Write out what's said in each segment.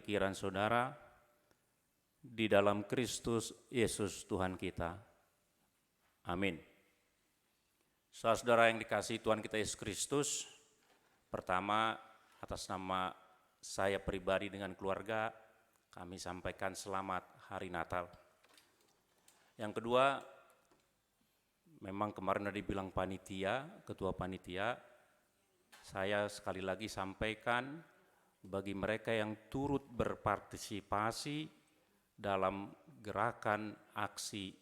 pikiran saudara di dalam Kristus Yesus Tuhan kita. Amin. Saudara yang dikasihi Tuhan kita Yesus Kristus, pertama atas nama saya pribadi dengan keluarga, kami sampaikan selamat Hari Natal. Yang kedua, memang kemarin ada dibilang panitia, ketua panitia, saya sekali lagi sampaikan bagi mereka yang turut berpartisipasi dalam gerakan aksi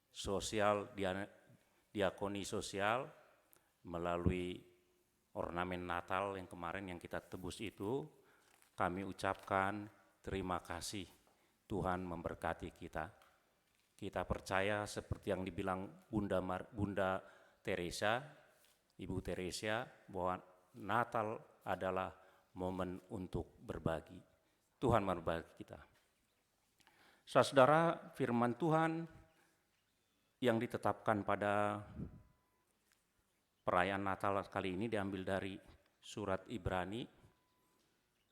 sosial, diakoni sosial melalui ornamen Natal yang kemarin yang kita tebus itu, kami ucapkan terima kasih. Tuhan memberkati kita. Kita percaya seperti yang dibilang Bunda Teresa, Ibu Teresa, bahwa Natal adalah momen untuk berbagi. Tuhan memberkati kita. Saudara, firman Tuhan yang ditetapkan pada perayaan Natal kali ini diambil dari surat Ibrani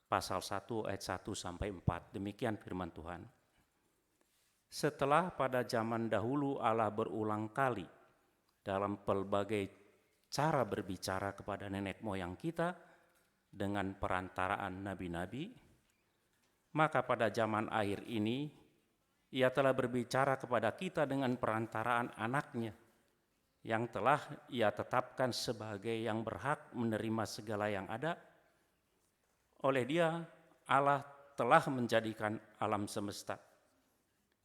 pasal 1 ayat 1 sampai 4. Demikian firman Tuhan. Setelah pada zaman dahulu Allah berulang kali dalam pelbagai cara berbicara kepada nenek moyang kita dengan perantaraan nabi-nabi, maka pada zaman akhir ini Ia telah berbicara kepada kita dengan perantaraan anaknya yang telah Ia tetapkan sebagai yang berhak menerima segala yang ada. Oleh Dia Allah telah menjadikan alam semesta.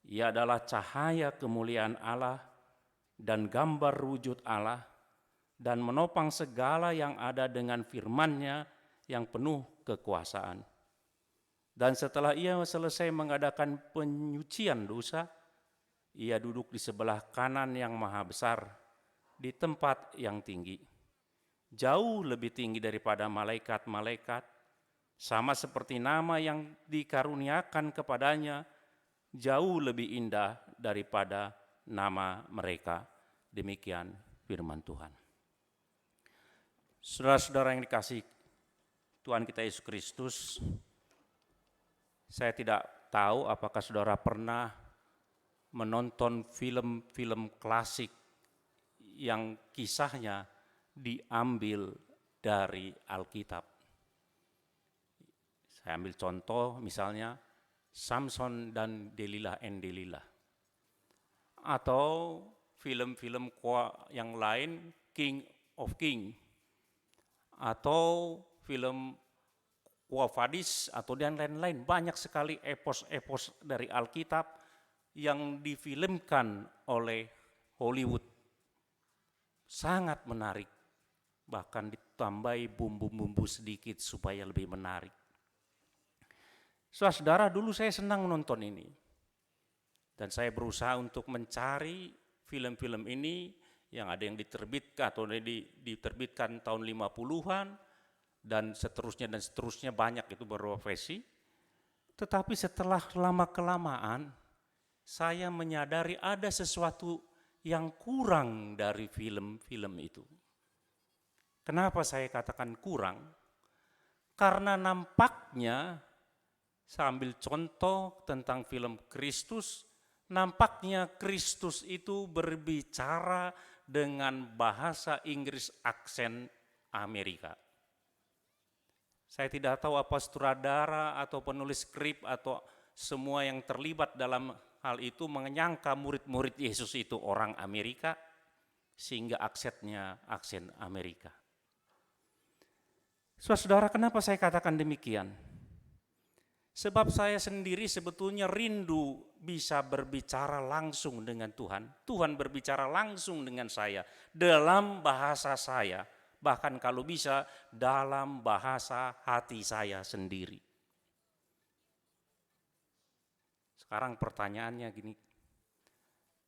Ia adalah cahaya kemuliaan Allah dan gambar wujud Allah, dan menopang segala yang ada dengan firman-Nya yang penuh kekuasaan. Dan setelah Ia selesai mengadakan penyucian dosa, Ia duduk di sebelah kanan yang maha besar, di tempat yang tinggi, jauh lebih tinggi daripada malaikat-malaikat, sama seperti nama yang dikaruniakan kepadanya, jauh lebih indah daripada nama mereka. Demikian firman Tuhan. Saudara-saudara yang dikasihi Tuhan kita Yesus Kristus, saya tidak tahu apakah saudara pernah menonton film-film klasik yang kisahnya diambil dari Alkitab. Saya ambil contoh misalnya Samson dan Delilah and Delilah. Atau film-film yang lain, King of King. Atau film Quo Vadis atau dan lain-lain. Banyak sekali epos-epos dari Alkitab yang difilmkan oleh Hollywood. Sangat menarik. Bahkan ditambahi bumbu-bumbu sedikit supaya lebih menarik. Saudara, dulu saya senang menonton ini. Dan saya berusaha untuk mencari film-film ini yang ada yang diterbitkan atau diterbitkan tahun 50-an dan seterusnya banyak itu berprofesi. Tetapi setelah lama-kelamaan saya menyadari ada sesuatu yang kurang dari film-film itu. Kenapa saya katakan kurang? Karena nampaknya, saya ambil contoh tentang film Kristus, nampaknya Kristus itu berbicara dengan bahasa Inggris aksen Amerika. Saya tidak tahu apa sutradara atau penulis skrip atau semua yang terlibat dalam hal itu menyangka murid-murid Yesus itu orang Amerika sehingga aksennya aksen Amerika. Saudara, kenapa saya katakan demikian? Sebab saya sendiri sebetulnya rindu bisa berbicara langsung dengan Tuhan. Tuhan berbicara langsung dengan saya dalam bahasa saya. Bahkan kalau bisa dalam bahasa hati saya sendiri. Sekarang pertanyaannya gini.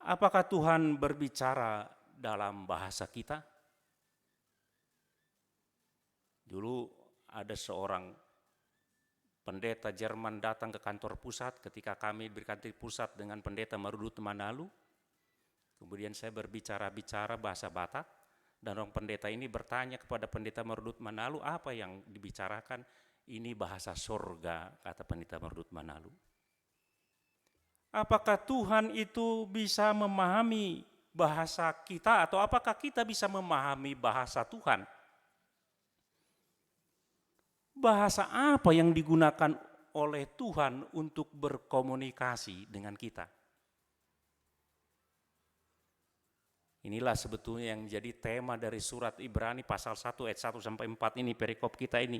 Apakah Tuhan berbicara dalam bahasa kita? Dulu ada seorang pendeta Jerman datang ke kantor pusat ketika kami berkantor pusat dengan pendeta Marudut Manalu. Kemudian saya berbicara bahasa Batak dan orang pendeta ini bertanya kepada pendeta Marudut Manalu apa yang dibicarakan. Ini bahasa surga, kata Pendeta Mardut Manalu. Apakah Tuhan itu bisa memahami bahasa kita atau apakah kita bisa memahami bahasa Tuhan? Bahasa apa yang digunakan oleh Tuhan untuk berkomunikasi dengan kita? Inilah sebetulnya yang jadi tema dari surat Ibrani pasal 1 ayat 1 sampai 4 ini, perikop kita ini.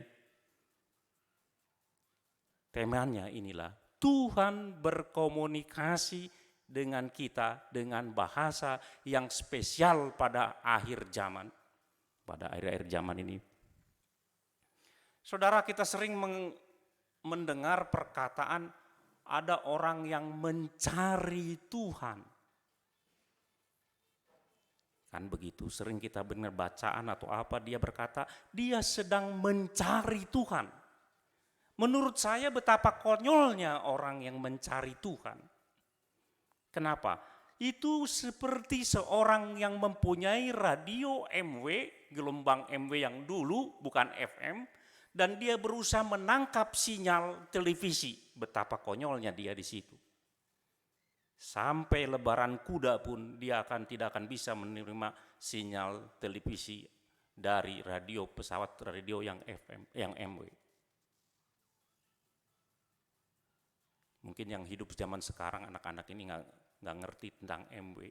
Temanya inilah, Tuhan berkomunikasi dengan kita dengan bahasa yang spesial pada akhir zaman. Pada akhir-akhir zaman ini. Saudara, kita sering mendengar perkataan ada orang yang mencari Tuhan. Kan begitu, sering kita dengar bacaan atau apa, dia berkata, dia sedang mencari Tuhan. Menurut saya betapa konyolnya orang yang mencari Tuhan. Kenapa? Itu seperti seorang yang mempunyai radio MW, gelombang MW yang dulu, bukan FM, dan dia berusaha menangkap sinyal televisi. Betapa konyolnya dia di situ. Sampai lebaran kuda pun dia tidak akan bisa menerima sinyal televisi dari radio pesawat radio yang FM, yang MW. Mungkin yang hidup zaman sekarang anak-anak ini nggak ngerti tentang MW.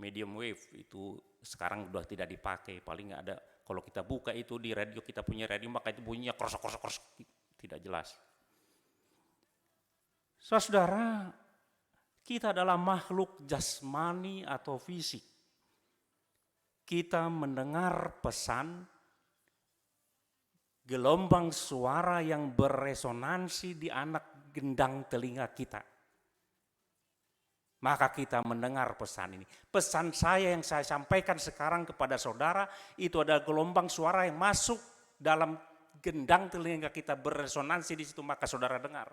Medium wave itu sekarang udah tidak dipakai, paling nggak ada. Kalau kita buka itu di radio, kita punya radio, maka itu bunyinya krosok, tidak jelas. Saudara, kita adalah makhluk jasmani atau fisik. Kita mendengar pesan, gelombang suara yang beresonansi di anak gendang telinga kita. Maka kita mendengar pesan ini. Pesan saya yang saya sampaikan sekarang kepada saudara, itu adalah gelombang suara yang masuk dalam gendang telinga kita, beresonansi di situ, maka saudara dengar.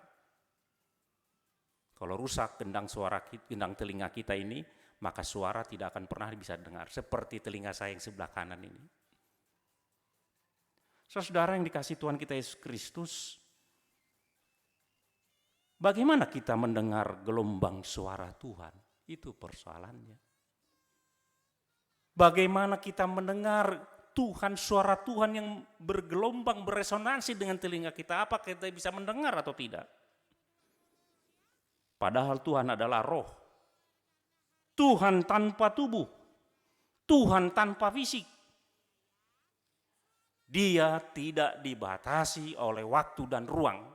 Kalau rusak gendang telinga kita ini, maka suara tidak akan pernah bisa dengar. Seperti telinga saya yang sebelah kanan ini. Saudara yang dikasihi Tuhan kita Yesus Kristus, bagaimana kita mendengar gelombang suara Tuhan? Itu persoalannya. Bagaimana kita mendengar Tuhan, suara Tuhan yang bergelombang, beresonansi dengan telinga kita? Apa kita bisa mendengar atau tidak? Padahal Tuhan adalah roh. Tuhan tanpa tubuh. Tuhan tanpa fisik. Dia tidak dibatasi oleh waktu dan ruang.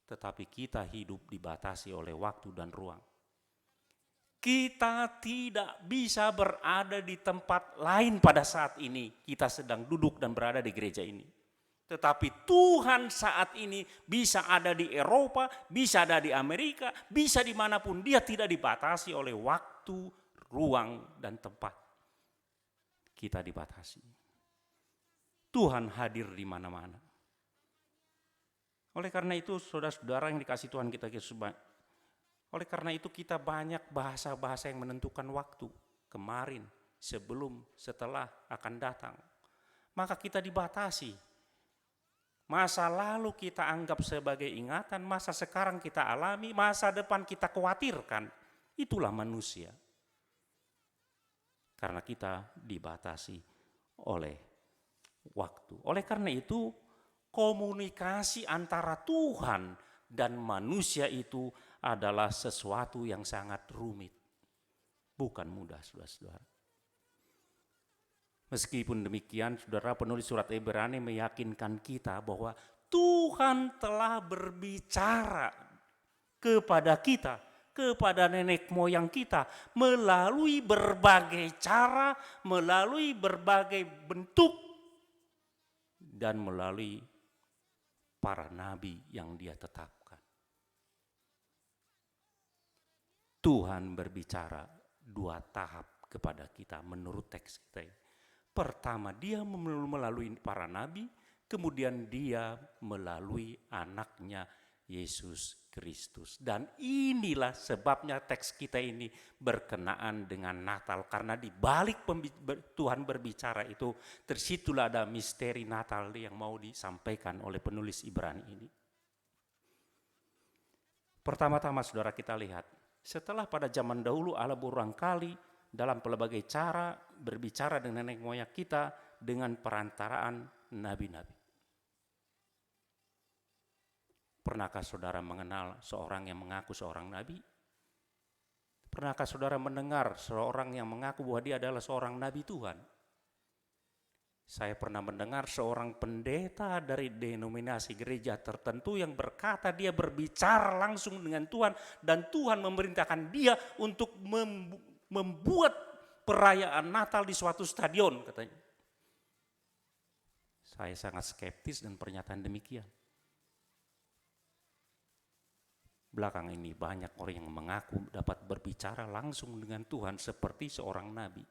Tetapi kita hidup dibatasi oleh waktu dan ruang. Kita tidak bisa berada di tempat lain pada saat ini. Kita sedang duduk dan berada di gereja ini. Tetapi Tuhan saat ini bisa ada di Eropa, bisa ada di Amerika, bisa dimanapun. Dia tidak dibatasi oleh waktu, ruang, dan tempat. Kita dibatasi. Tuhan hadir di mana-mana. Oleh karena itu, saudara-saudara yang dikasihi Tuhan kita Yesus, oleh karena itu kita banyak bahasa-bahasa yang menentukan waktu. Kemarin, sebelum, setelah, akan datang. Maka kita dibatasi. Masa lalu kita anggap sebagai ingatan, masa sekarang kita alami, masa depan kita khawatirkan. Itulah manusia. Karena kita dibatasi oleh waktu. Oleh karena itu, komunikasi antara Tuhan dan manusia itu adalah sesuatu yang sangat rumit. Bukan mudah, saudara-saudara. Meskipun demikian, saudara, penulis surat Ibrani meyakinkan kita bahwa Tuhan telah berbicara kepada kita, kepada nenek moyang kita, melalui berbagai cara, melalui berbagai bentuk, dan melalui para nabi yang Dia tetapkan. Tuhan berbicara dua tahap kepada kita menurut teks kita ini. Pertama, Dia melalui para nabi, kemudian Dia melalui anaknya Yesus Kristus. Dan inilah sebabnya teks kita ini berkenaan dengan Natal. Karena di balik Tuhan berbicara itu, tersitulah ada misteri Natal yang mau disampaikan oleh penulis Ibrani ini. Pertama-tama saudara kita lihat, setelah pada zaman dahulu Allah berulang kali dalam pelbagai cara berbicara dengan nenek moyang kita dengan perantaraan nabi-nabi. Pernahkah saudara mengenal seorang yang mengaku seorang nabi? Pernahkah saudara mendengar seorang yang mengaku bahwa dia adalah seorang nabi Tuhan? Saya pernah mendengar seorang pendeta dari denominasi gereja tertentu yang berkata dia berbicara langsung dengan Tuhan dan Tuhan memerintahkan dia untuk membuat perayaan Natal di suatu stadion, katanya. Saya sangat skeptis dan pernyataan demikian. Belakang ini banyak orang yang mengaku dapat berbicara langsung dengan Tuhan seperti seorang nabi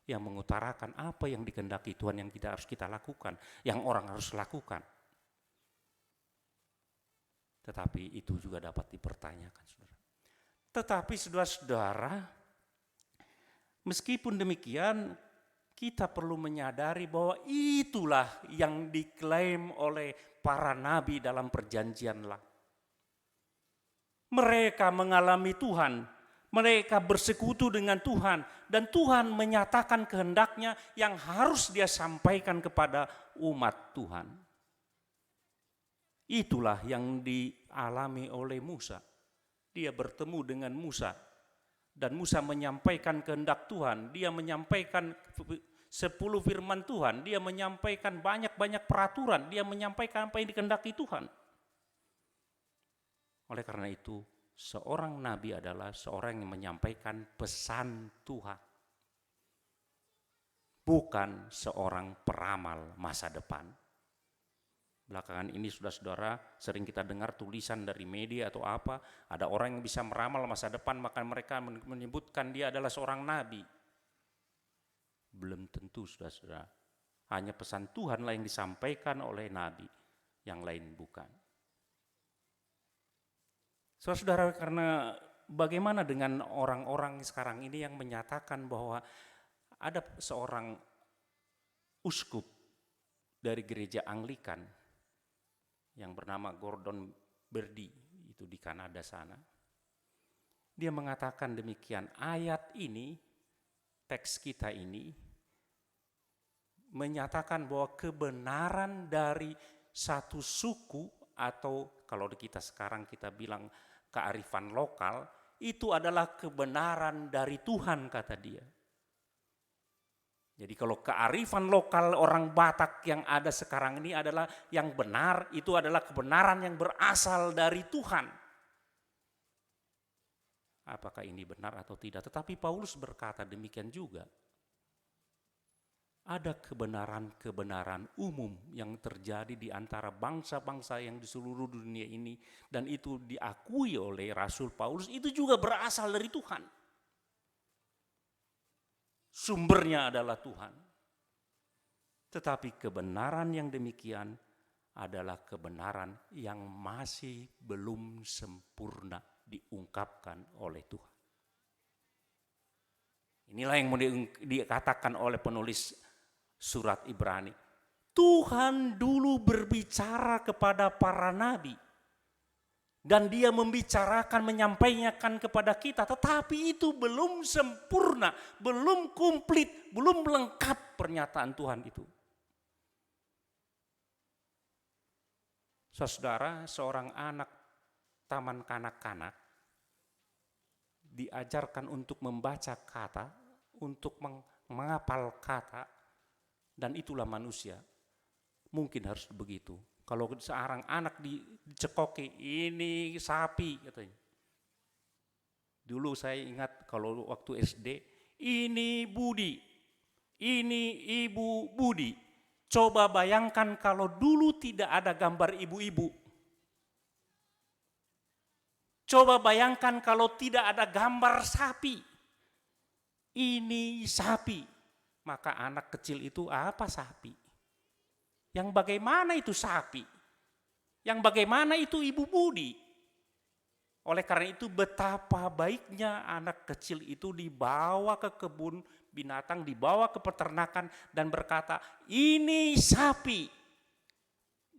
yang mengutarakan apa yang dikehendaki Tuhan yang harus kita lakukan, yang orang harus lakukan. Tetapi itu juga dapat dipertanyakan, saudara. Tetapi saudara-saudara, meskipun demikian, kita perlu menyadari bahwa itulah yang diklaim oleh para nabi dalam perjanjian lama. Mereka mengalami Tuhan, mereka bersekutu dengan Tuhan, dan Tuhan menyatakan kehendaknya yang harus dia sampaikan kepada umat Tuhan. Itulah yang dialami oleh Musa. Dia bertemu dengan Musa, dan Musa menyampaikan kehendak Tuhan, dia menyampaikan 10 firman Tuhan, dia menyampaikan banyak-banyak peraturan, dia menyampaikan apa yang dikehendaki Tuhan. Oleh karena itu, seorang nabi adalah seorang yang menyampaikan pesan Tuhan. Bukan seorang peramal masa depan. Belakangan ini saudara-saudara sering kita dengar tulisan dari media atau apa, ada orang yang bisa meramal masa depan, maka mereka menyebutkan dia adalah seorang nabi. Belum tentu saudara-saudara. Hanya pesan Tuhanlah yang disampaikan oleh nabi, yang lain bukan. Saudara-saudara, karena bagaimana dengan orang-orang sekarang ini yang menyatakan bahwa ada seorang uskup dari gereja Anglikan yang bernama Gordon Berdy, itu di Kanada sana. Dia mengatakan demikian, ayat ini, teks kita ini, menyatakan bahwa kebenaran dari satu suku atau kalau di kita sekarang kita bilang kearifan lokal, itu adalah kebenaran dari Tuhan, kata dia. Jadi kalau kearifan lokal orang Batak yang ada sekarang ini adalah yang benar, itu adalah kebenaran yang berasal dari Tuhan. Apakah ini benar atau tidak? Tetapi Paulus berkata demikian juga. Ada kebenaran-kebenaran umum yang terjadi di antara bangsa-bangsa yang di seluruh dunia ini, dan itu diakui oleh Rasul Paulus, itu juga berasal dari Tuhan. Sumbernya adalah Tuhan. Tetapi kebenaran yang demikian adalah kebenaran yang masih belum sempurna diungkapkan oleh Tuhan. Inilah yang mau dikatakan oleh penulis surat Ibrani. Tuhan dulu berbicara kepada para nabi. Dan dia membicarakan, menyampaikan kepada kita. Tetapi itu belum sempurna, belum komplit, belum lengkap pernyataan Tuhan itu. Saudara, seorang anak taman kanak-kanak diajarkan untuk membaca kata, untuk menghafal kata, dan itulah manusia. Mungkin harus begitu. Kalau seorang anak dicekoki, ini sapi katanya. Dulu saya ingat kalau waktu SD, ini Budi, ini Ibu Budi. Coba bayangkan kalau dulu tidak ada gambar ibu-ibu. Coba bayangkan kalau tidak ada gambar sapi. Ini sapi. Maka anak kecil itu apa sapi? Yang bagaimana itu sapi? Yang bagaimana itu Ibu Budi? Oleh karena itu betapa baiknya anak kecil itu dibawa ke kebun binatang, dibawa ke peternakan dan berkata, ini sapi.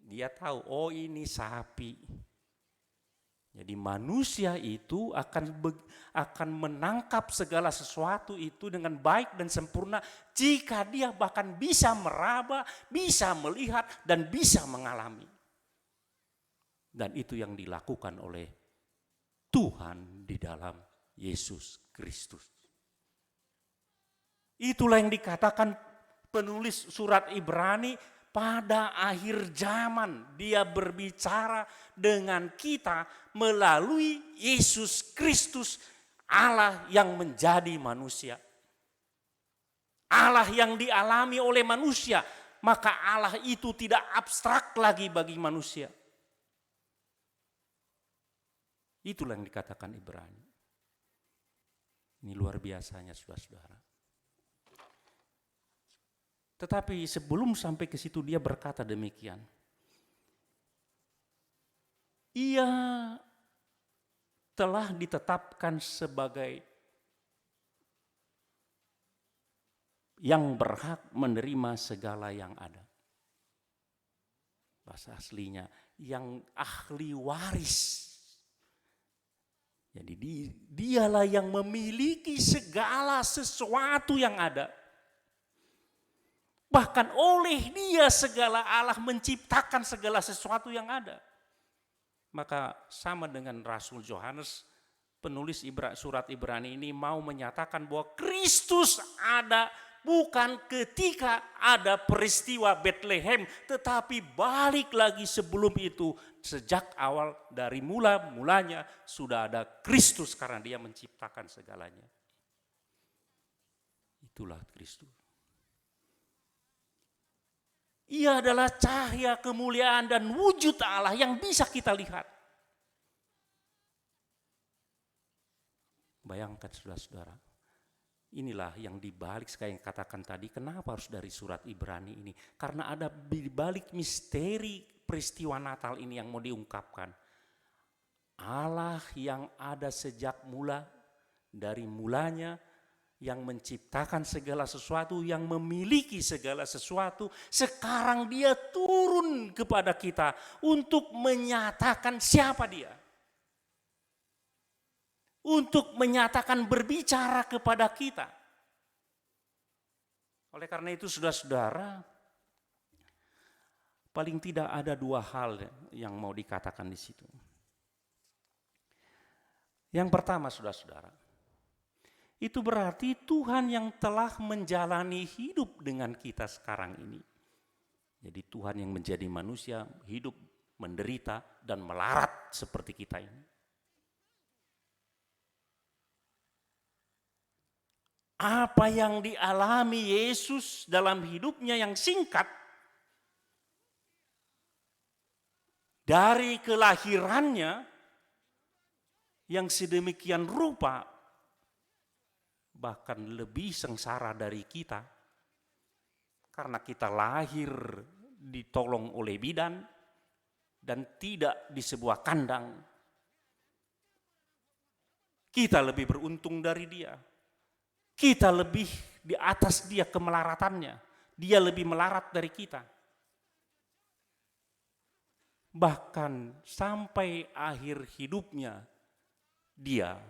Dia tahu, oh ini sapi. Jadi manusia itu akan menangkap segala sesuatu itu dengan baik dan sempurna jika dia bahkan bisa meraba, bisa melihat, dan bisa mengalami. Dan itu yang dilakukan oleh Tuhan di dalam Yesus Kristus. Itulah yang dikatakan penulis surat Ibrani, pada akhir zaman dia berbicara dengan kita melalui Yesus Kristus, Allah yang menjadi manusia. Allah yang dialami oleh manusia, maka Allah itu tidak abstrak lagi bagi manusia. Itulah yang dikatakan Ibrani. Ini luar biasanya saudara-saudara. Tetapi sebelum sampai ke situ dia berkata demikian. Ia telah ditetapkan sebagai yang berhak menerima segala yang ada. Bahasa aslinya, yang ahli waris. Jadi dialah yang memiliki segala sesuatu yang ada. Bahkan oleh dia segala Allah menciptakan segala sesuatu yang ada. Maka sama dengan Rasul Yohanes, penulis surat Ibrani ini mau menyatakan bahwa Kristus ada bukan ketika ada peristiwa Bethlehem, tetapi balik lagi sebelum itu, sejak awal dari mulanya sudah ada Kristus karena dia menciptakan segalanya. Itulah Kristus. Ia adalah cahaya kemuliaan dan wujud Allah yang bisa kita lihat. Bayangkan saudara-saudara, inilah yang dibalik sekali yang katakan tadi, kenapa harus dari surat Ibrani ini? Karena ada dibalik misteri peristiwa Natal ini yang mau diungkapkan. Allah yang ada sejak mula, dari mulanya, yang menciptakan segala sesuatu, yang memiliki segala sesuatu, sekarang dia turun kepada kita untuk menyatakan siapa dia. Untuk menyatakan berbicara kepada kita. Oleh karena itu saudara-saudara, paling tidak ada dua hal yang mau dikatakan di situ. Yang pertama saudara-saudara, itu berarti Tuhan yang telah menjalani hidup dengan kita sekarang ini. Jadi Tuhan yang menjadi manusia, hidup, menderita, dan melarat seperti kita ini. Apa yang dialami Yesus dalam hidupnya yang singkat, dari kelahirannya yang sedemikian rupa, bahkan lebih sengsara dari kita, karena kita lahir ditolong oleh bidan dan tidak di sebuah kandang. Kita lebih beruntung dari dia, kita lebih di atas dia kemelaratannya, dia lebih melarat dari kita. Bahkan sampai akhir hidupnya dia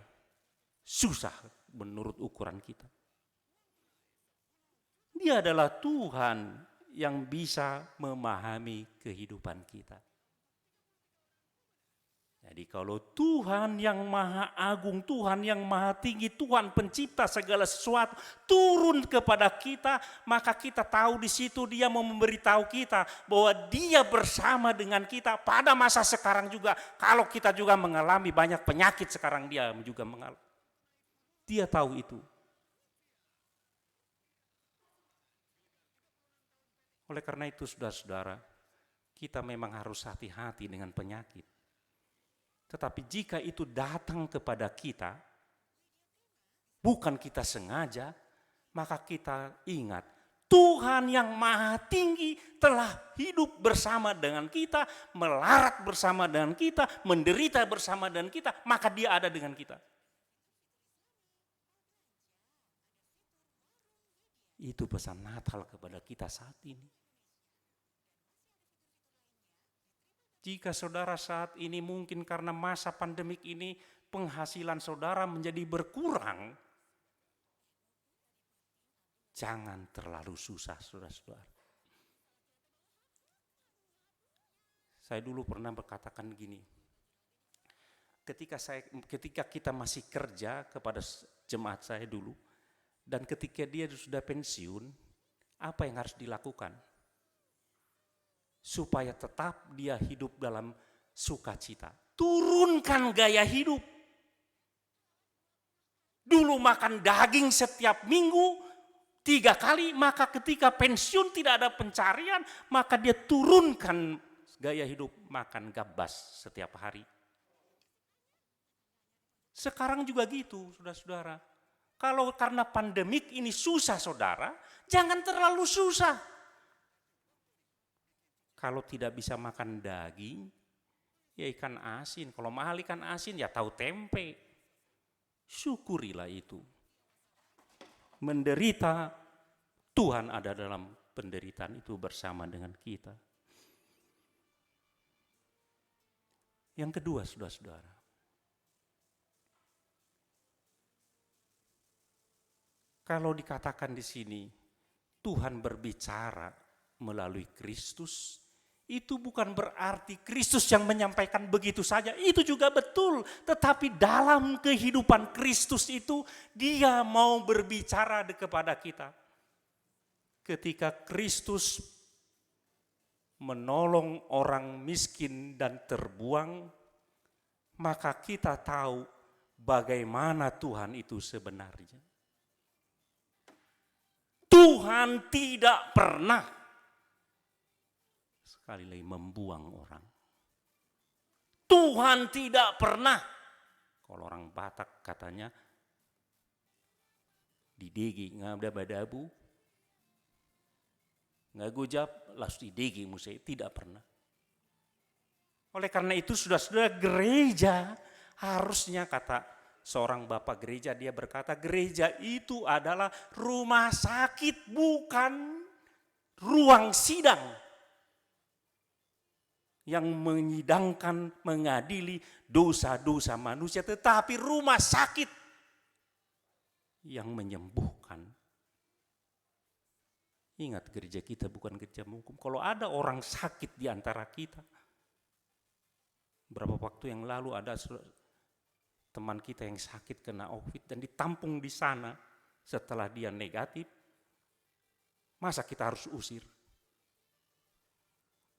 susah menurut ukuran kita. Dia adalah Tuhan yang bisa memahami kehidupan kita. Jadi kalau Tuhan yang maha agung, Tuhan yang maha tinggi, Tuhan pencipta segala sesuatu turun kepada kita, maka kita tahu di situ dia mau memberitahu kita bahwa dia bersama dengan kita pada masa sekarang juga. Kalau kita juga mengalami banyak penyakit sekarang, dia juga mengalami. Dia tahu itu. Oleh karena itu saudara-saudara, kita memang harus hati-hati dengan penyakit. Tetapi jika itu datang kepada kita, bukan kita sengaja, maka kita ingat Tuhan yang maha tinggi telah hidup bersama dengan kita, melarat bersama dengan kita, menderita bersama dengan kita, maka dia ada dengan kita. Itu pesan Natal kepada kita saat ini. Jika saudara saat ini mungkin karena masa pandemik ini penghasilan saudara menjadi berkurang, jangan terlalu susah, saudara-saudara. Saya dulu pernah berkatakan gini, ketika kita masih kerja kepada jemaat saya dulu, dan ketika dia sudah pensiun, apa yang harus dilakukan? Supaya tetap dia hidup dalam sukacita. Turunkan gaya hidup. Dulu makan daging setiap minggu 3 kali, maka ketika pensiun tidak ada pencarian, maka dia turunkan gaya hidup makan gabas setiap hari. Sekarang juga gitu, saudara-saudara. Kalau karena pandemik ini susah saudara, jangan terlalu susah. Kalau tidak bisa makan daging, ya ikan asin. Kalau mahal ikan asin, ya tahu tempe. Syukurilah itu. Menderita, Tuhan ada dalam penderitaan itu bersama dengan kita. Yang kedua, saudara-saudara. Kalau dikatakan di sini, Tuhan berbicara melalui Kristus, itu bukan berarti Kristus yang menyampaikan begitu saja, itu juga betul. Tetapi dalam kehidupan Kristus itu, dia mau berbicara kepada kita. Ketika Kristus menolong orang miskin dan terbuang, maka kita tahu bagaimana Tuhan itu sebenarnya. Tuhan tidak pernah sekali lagi membuang orang. Tuhan tidak pernah, kalau orang Batak katanya, didegi ngada badabu, ngagujab las didegi musai, tidak pernah. Oleh karena itu sudah gereja harusnya, kata seorang bapak gereja, dia berkata gereja itu adalah rumah sakit, bukan ruang sidang yang menyidangkan, mengadili dosa-dosa manusia, tetapi rumah sakit yang menyembuhkan. Ingat, gereja kita bukan gereja hukum. Kalau ada orang sakit di antara kita, berapa waktu yang lalu ada teman kita yang sakit kena COVID dan ditampung di sana setelah dia negatif, masa kita harus usir?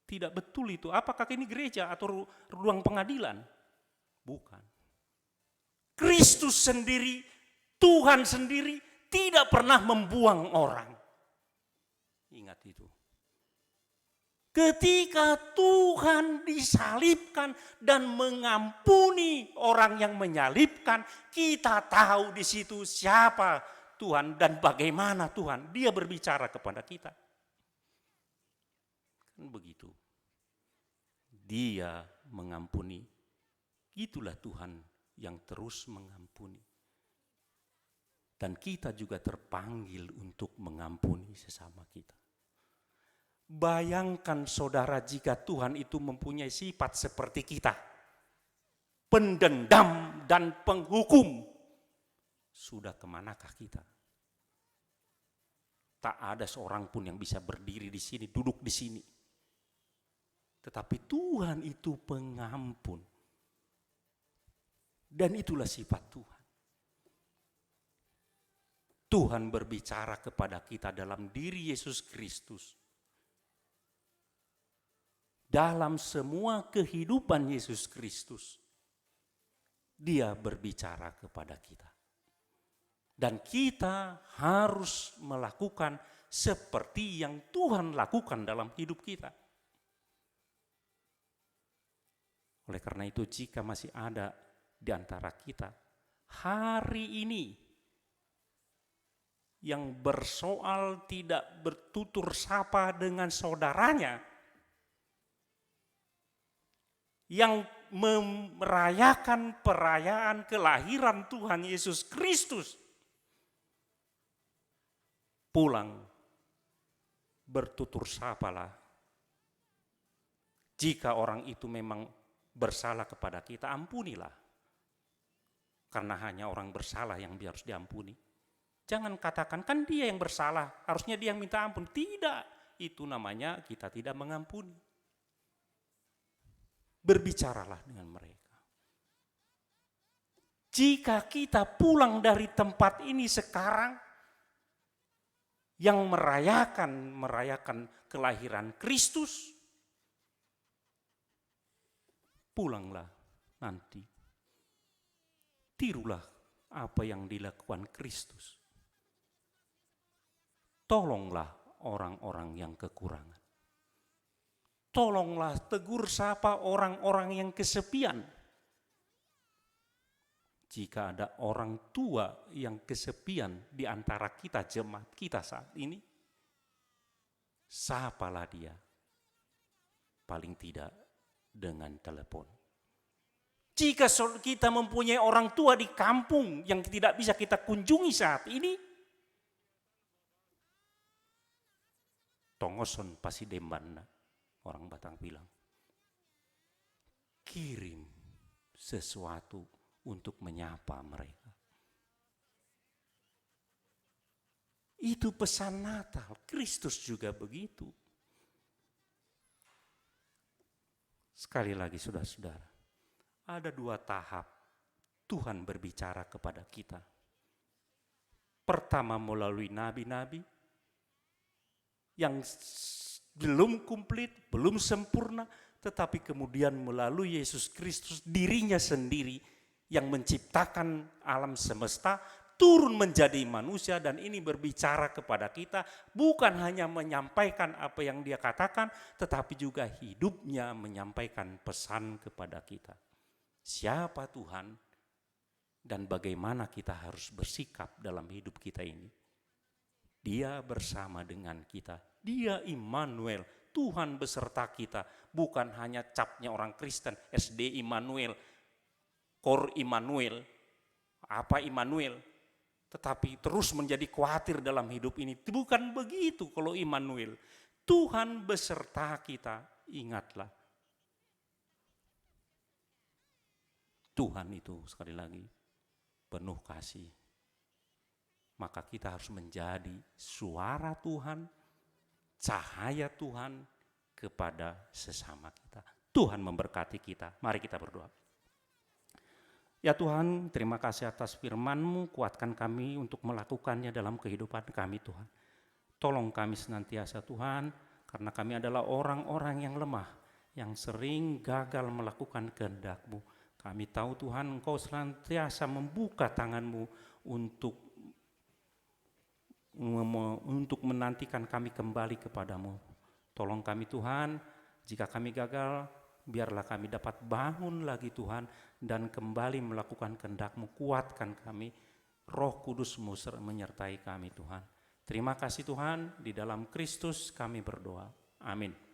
Tidak betul itu. Apakah ini gereja atau ruang pengadilan? Bukan. Kristus sendiri, Tuhan sendiri tidak pernah membuang orang. Ingat itu. Ketika Tuhan disalibkan dan mengampuni orang yang menyalibkan, kita tahu di situ siapa Tuhan dan bagaimana Tuhan. Dia berbicara kepada kita. Kan begitu. Dia mengampuni. Itulah Tuhan yang terus mengampuni. Dan kita juga terpanggil untuk mengampuni sesama kita. Bayangkan saudara, jika Tuhan itu mempunyai sifat seperti kita, pendendam dan penghukum, sudah kemanakah kita? Tak ada seorang pun yang bisa berdiri di sini, duduk di sini. Tetapi Tuhan itu pengampun. Dan itulah sifat Tuhan. Tuhan berbicara kepada kita dalam diri Yesus Kristus. Dalam semua kehidupan Yesus Kristus, Dia berbicara kepada kita. Dan kita harus melakukan seperti yang Tuhan lakukan dalam hidup kita. Oleh karena itu, jika masih ada di antara kita hari ini yang bersoal tidak bertutur sapa dengan saudaranya, yang merayakan perayaan kelahiran Tuhan Yesus Kristus, pulang bertutur sapalah. Jika orang itu memang bersalah kepada kita, ampunilah. Karena hanya orang bersalah yang harus diampuni. Jangan katakan, kan dia yang bersalah, harusnya dia yang minta ampun. Tidak, itu namanya kita tidak mengampuni. Berbicaralah dengan mereka. Jika kita pulang dari tempat ini sekarang, yang merayakan kelahiran Kristus, pulanglah nanti. Tirulah apa yang dilakukan Kristus. Tolonglah orang-orang yang kekurangan. Tolonglah tegur sapa orang-orang yang kesepian. Jika ada orang tua yang kesepian di antara kita, jemaat kita saat ini, sapalah dia. Paling tidak dengan telepon. Jika kita mempunyai orang tua di kampung yang tidak bisa kita kunjungi saat ini, tongoson pasti dembanna, orang Batang bilang. Kirim sesuatu untuk menyapa mereka. Itu pesan Natal, Kristus juga begitu. Sekali lagi saudara-saudara, ada 2 tahap Tuhan berbicara kepada kita. Pertama melalui nabi-nabi yang belum komplit, belum sempurna, tetapi kemudian melalui Yesus Kristus dirinya sendiri yang menciptakan alam semesta, turun menjadi manusia dan ini berbicara kepada kita, bukan hanya menyampaikan apa yang dia katakan, tetapi juga hidupnya menyampaikan pesan kepada kita. Siapa Tuhan dan bagaimana kita harus bersikap dalam hidup kita ini. Dia bersama dengan kita. Dia Immanuel, Tuhan beserta kita. Bukan hanya capnya orang Kristen, SD Immanuel, Kor Immanuel, apa Immanuel. Tetapi terus menjadi khawatir dalam hidup ini. Bukan begitu kalau Immanuel. Tuhan beserta kita, ingatlah. Tuhan itu sekali lagi penuh kasih. Maka kita harus menjadi suara Tuhan, cahaya Tuhan kepada sesama kita. Tuhan memberkati kita. Mari kita berdoa. Ya Tuhan, terima kasih atas firman-Mu, kuatkan kami untuk melakukannya dalam kehidupan kami Tuhan. Tolong kami senantiasa Tuhan, karena kami adalah orang-orang yang lemah, yang sering gagal melakukan kehendak-Mu. Kami tahu Tuhan, Engkau senantiasa membuka tangan-Mu untuk menantikan kami kembali kepadamu. Tolong kami Tuhan, jika kami gagal, biarlah kami dapat bangun lagi Tuhan, dan kembali melakukan kehendak-Mu. Kuatkan kami, Roh Kudus-Mu menyertai kami Tuhan. Terima kasih Tuhan, di dalam Kristus kami berdoa. Amin.